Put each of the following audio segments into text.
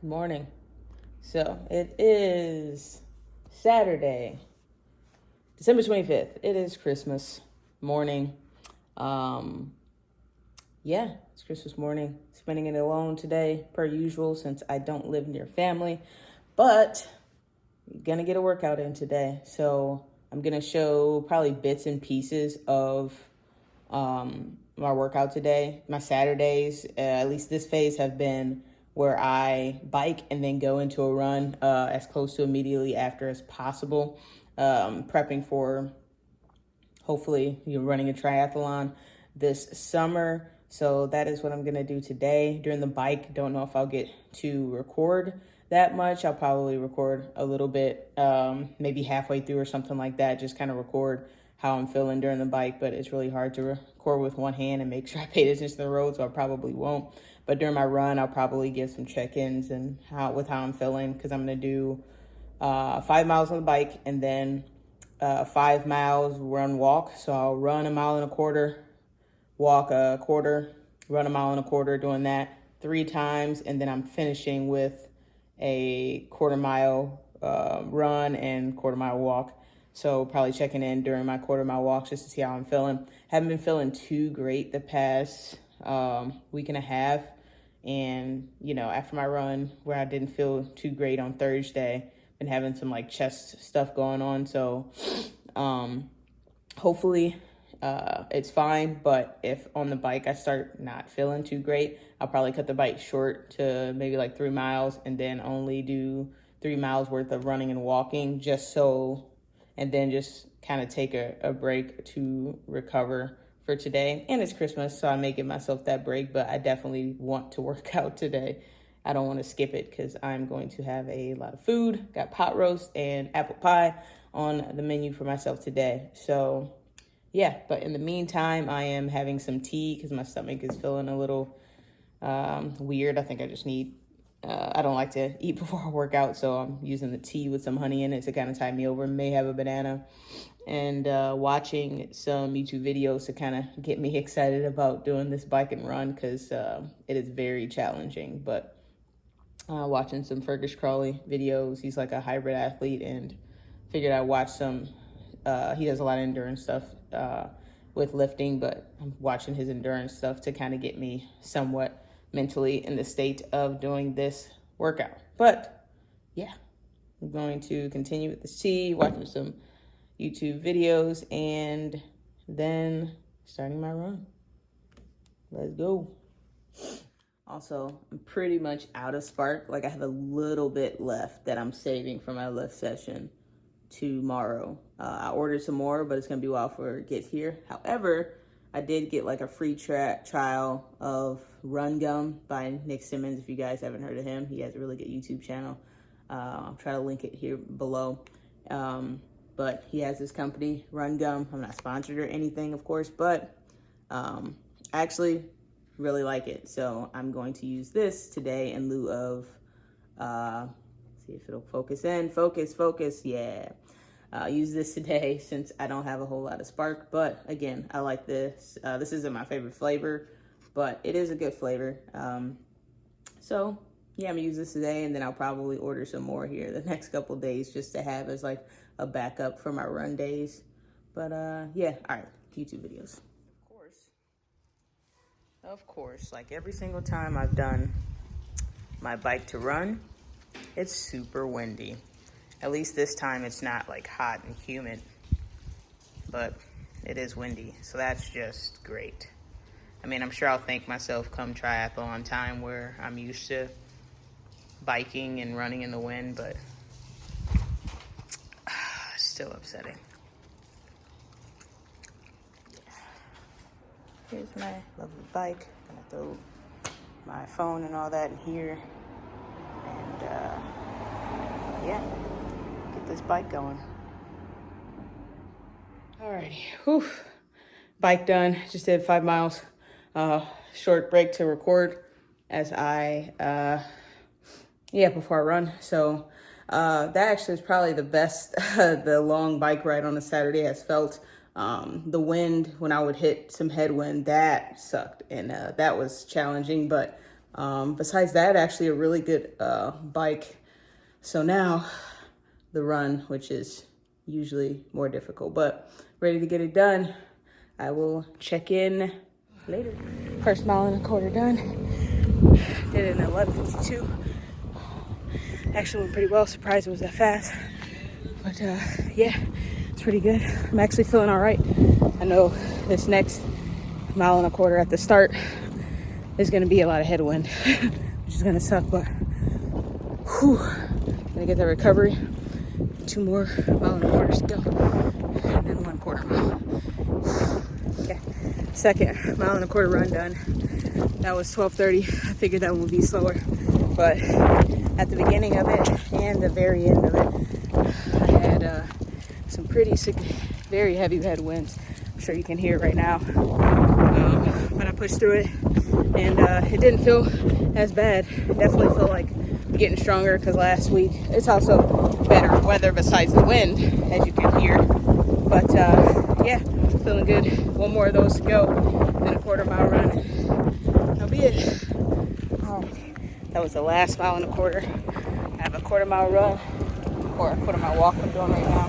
Good morning. So it is Saturday, December 25th. It is Christmas morning. Um, yeah, it's Christmas morning. Spending it alone today, per usual, since I don't live near family. But I'm gonna get a workout in today. So I'm gonna show probably bits and pieces of my workout today. My Saturdays, at least this phase, have been where I bike and then go into a run as close to immediately after as possible, prepping for hopefully running a triathlon this summer. So that is what I'm gonna do today. During the bike, don't know if I'll get to record that much. I'll probably record a little bit, maybe halfway through or something like that, just kind of record how I'm feeling during the bike, but it's really hard to record with one hand and make sure I pay attention to the road, so I probably won't. But during my run, I'll probably give some check-ins and how I'm feeling, because I'm gonna do 5 miles on the bike and then 5 miles run walk. So I'll run 1.25 miles, walk a quarter, run 1.25 miles, doing that 3 times, and then I'm finishing with a 1/4 mile run and 1/4 mile walk. So probably checking in during my 1/4 mile walks just to see how I'm feeling. Haven't been feeling too great the past week and a half. And, after my run where I didn't feel too great on Thursday, been having some like chest stuff going on. So hopefully it's fine. But if on the bike I start not feeling too great, I'll probably cut the bike short to maybe like 3 miles and then only do 3 miles worth of running and walking, and then just kind of take a break to recover for today. And it's Christmas, so I may give myself that break, but I definitely want to work out today. I don't want to skip it because I'm going to have a lot of food. Got pot roast and apple pie on the menu for myself today. So yeah, but in the meantime, I am having some tea because my stomach is feeling a little weird. I think I just need, I don't like to eat before I work out, so I'm using the tea with some honey in it to kind of tide me over. May have a banana, and watching some YouTube videos to kind of get me excited about doing this bike and run, because it is very challenging. But watching some Fergus Crawley videos. He's like a hybrid athlete, and figured I'd watch some. He does a lot of endurance stuff with lifting, but I'm watching his endurance stuff to kind of get me somewhat mentally in the state of doing this workout. But yeah, I'm going to continue with this tea, watching some YouTube videos, and then starting my run. Let's go. Also, I'm pretty much out of Spark. Like, I have a little bit left that I'm saving for my lift session tomorrow. I ordered some more, but it's gonna be a while for it gets here. However, I did get like a free trial of Run Gum by Nick Simmons. If you guys haven't heard of him, he has a really good YouTube channel. I'll try to link it here below. But he has this company, Run Gum. I'm not sponsored or anything, of course, but actually really like it. So I'm going to use this today in lieu of, see if it'll focus in. Focus, yeah. Use this today since I don't have a whole lot of Spark. But again, I like this. This isn't my favorite flavor, but it is a good flavor. So yeah, I'm gonna use this today, and then I'll probably order some more here the next couple days just to have as like a backup for my run days. But yeah, all right, YouTube videos. Of course, like every single time I've done my bike to run, it's super windy. At least this time it's not like hot and humid, but it is windy, so that's just great. I mean, I'm sure I'll thank myself come triathlon time where I'm used to biking and running in the wind, but still upsetting. Here's my lovely bike. I'm gonna throw my phone and all that in here, and yeah, get this bike going. Alrighty, whew. Bike done. Just did 5 miles. Short break to record as I before I run. So that actually is probably the best the long bike ride on a Saturday has felt. The wind, when I would hit some headwind, that sucked, and that was challenging, but Besides that, actually a really good bike. So now the run, which is usually more difficult, but ready to get it done. I will check in later. First mile and a quarter done. Did it in 11:52. Actually went pretty well. Surprised it was that fast. But yeah, it's pretty good. I'm actually feeling all right. I know this next mile and a quarter at the start is going to be a lot of headwind, which is going to suck, but whew, gonna get the recovery. 2 more mile and a quarters to go, and then 1/4 mile. Okay, second mile and a quarter run done. That was 12:30. I figured that one would be slower, but at the beginning of it and the very end of it, I had some very heavy headwinds. I'm sure you can hear it right now, but I pushed through it, and it didn't feel as bad. It definitely felt like getting stronger because last week it's also better weather besides the wind, as you can hear. But yeah, feeling good. 1 more of those to go, then a 1/4 mile run. That'll be it. That was the last mile and a quarter. I have a 1/4 mile run, or a 1/4 mile walk I'm doing right now,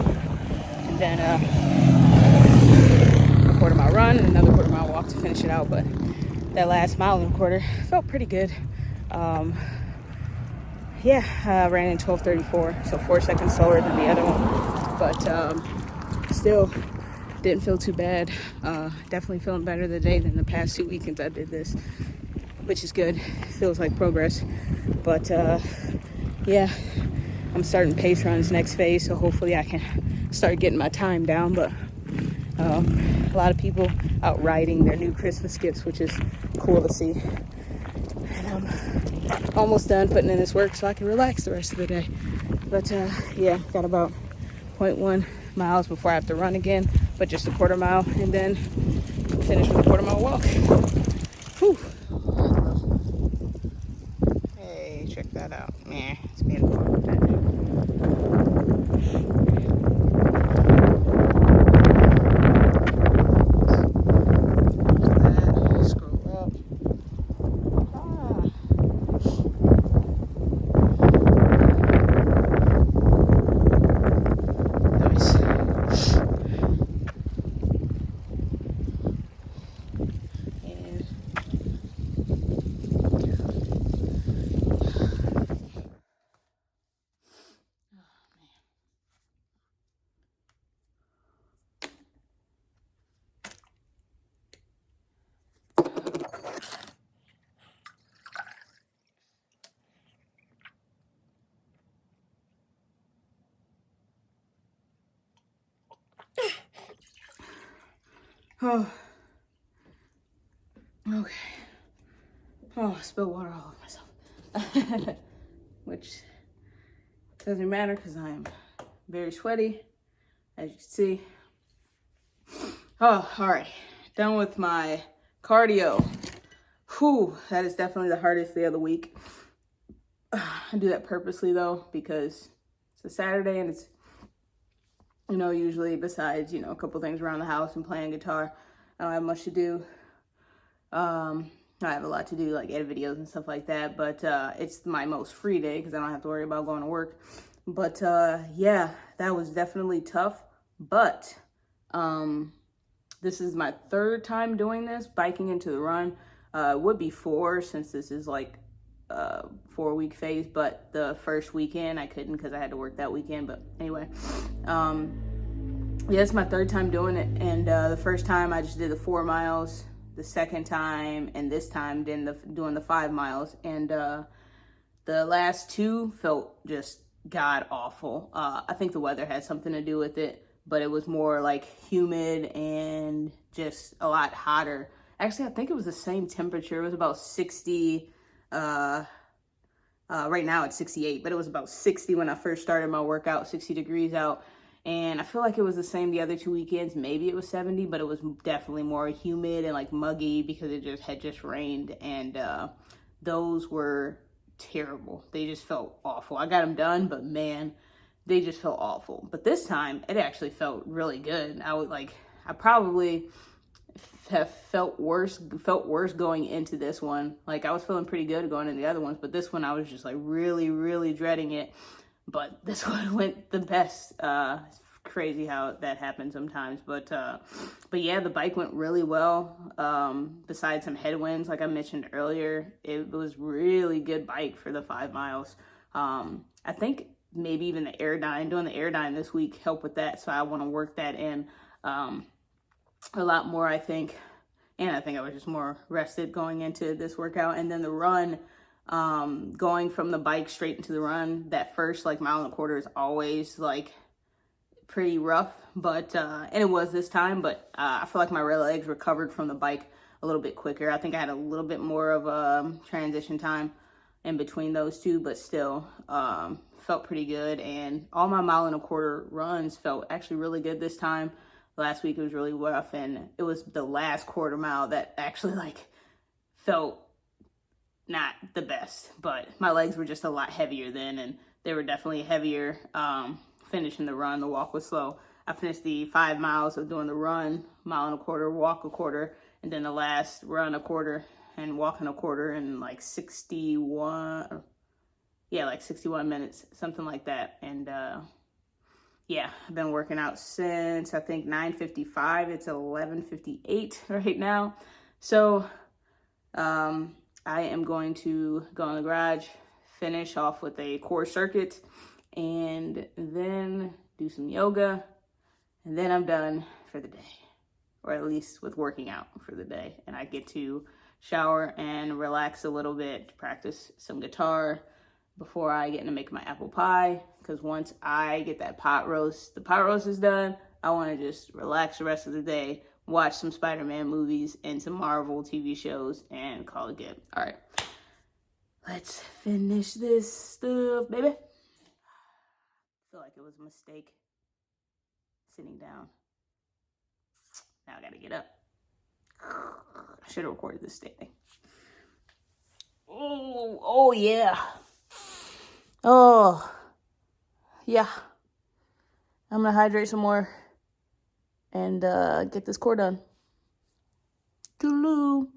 and then a 1/4 mile run and another 1/4 mile walk to finish it out. But that last mile and a quarter felt pretty good. Yeah, I ran in 12:34, so 4 seconds slower than the other one, but still didn't feel too bad. Definitely feeling better today than the past 2 weekends I did this, which is good. Feels like progress. But yeah, I'm starting pace runs next phase, so hopefully I can start getting my time down. But a lot of people out riding their new Christmas gifts, which is cool to see. And I'm almost done putting in this work so I can relax the rest of the day. But yeah, got about 0.1 miles before I have to run again, but just a 1/4 mile, and then finish with a 1/4 mile walk. Whew. Hey, check that out. Yeah, it's being fun. Oh, okay. Oh, I spilled water all over myself. Which doesn't matter because I am very sweaty, as you can see. Oh, all right. Done with my cardio. Whew, that is definitely the hardest day of the week. I do that purposely though, because it's a Saturday and it's, you know, usually besides, you know, a couple things around the house and playing guitar, I don't have much to do. I have a lot to do, like edit videos and stuff like that, but it's my most free day because I don't have to worry about going to work. But yeah, that was definitely tough. But this is my 3rd time doing this, biking into the run. It would be 4 since this is like 4-week phase, but the first weekend I couldn't because I had to work that weekend. But anyway, yeah, it's my 3rd time doing it, and the first time I just did the 4 miles, the second time and this time doing the 5 miles, and the last 2 felt just god awful. I think the weather had something to do with it, but it was more like humid and just a lot hotter. Actually, I think it was the same temperature. It was about 60. Right now it's 68, but it was about 60 when I first started my workout, 60 degrees out. And I feel like it was the same the other 2 weekends. Maybe it was 70, but it was definitely more humid and like muggy because it had just rained. And those were terrible. They just felt awful. I got them done, but man, they just felt awful. But this time it actually felt really good. I probably, have felt worse going into this one. Like, I was feeling pretty good going into the other ones, but this one I was just like really, really dreading it. But this one went the best. It's crazy how that happens sometimes. But yeah, the bike went really well. Besides some headwinds, like I mentioned earlier, it was really good bike for the 5 miles. I think maybe even the Airdyne, doing the Airdyne this week helped with that. So I want to work that in a lot more, I think. And I think I was just more rested going into this workout. And then the run, going from the bike straight into the run, that first like mile and a quarter is always like pretty rough, but and it was this time, but I feel like my legs recovered from the bike a little bit quicker. I think I had a little bit more of a transition time in between those two, but still felt pretty good. And all my mile and a quarter runs felt actually really good this time. Last week it was really rough, and it was the last quarter mile that actually like felt not the best, but my legs were just a lot heavier then, and they were definitely heavier finishing the run. The walk was slow. I finished the 5 miles of doing the run, mile and a quarter, walk a quarter, and then the last run a quarter and walking a quarter in like 61 minutes, something like that. And yeah, I've been working out since I think 9:55. It's 11:58 right now. So I am going to go in the garage, finish off with a core circuit, and then do some yoga, and then I'm done for the day, or at least with working out for the day. And I get to shower and relax a little bit, practice some guitar before I get into making my apple pie, because once I get the pot roast is done, I want to just relax the rest of the day, watch some Spider-Man movies and some Marvel TV shows, and call it good. All right, let's finish this stuff, baby. I feel like it was a mistake sitting down. Now I gotta get up. I should have recorded this standing. Oh yeah. Oh yeah. I'm gonna hydrate some more and get this core done. Toodaloo.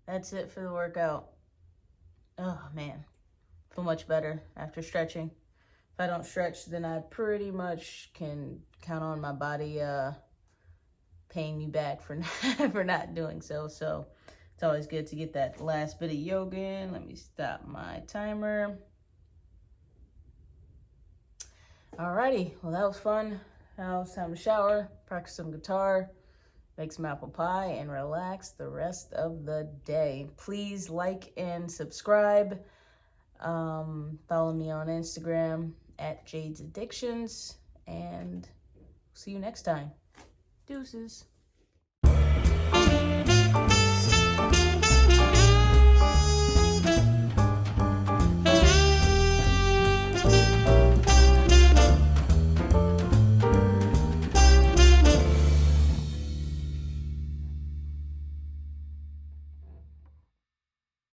That's it for the workout. Oh man, feel much better after stretching. If I don't stretch, then I pretty much can count on my body paying me back for for not doing so. So it's always good to get that last bit of yoga in. Let me stop my timer. Alrighty, well that was fun. Now it's time to shower, practice some guitar, make some apple pie, and relax the rest of the day. Please like and subscribe. Follow me on Instagram at Jade's Addictions, and see you next time. Deuces.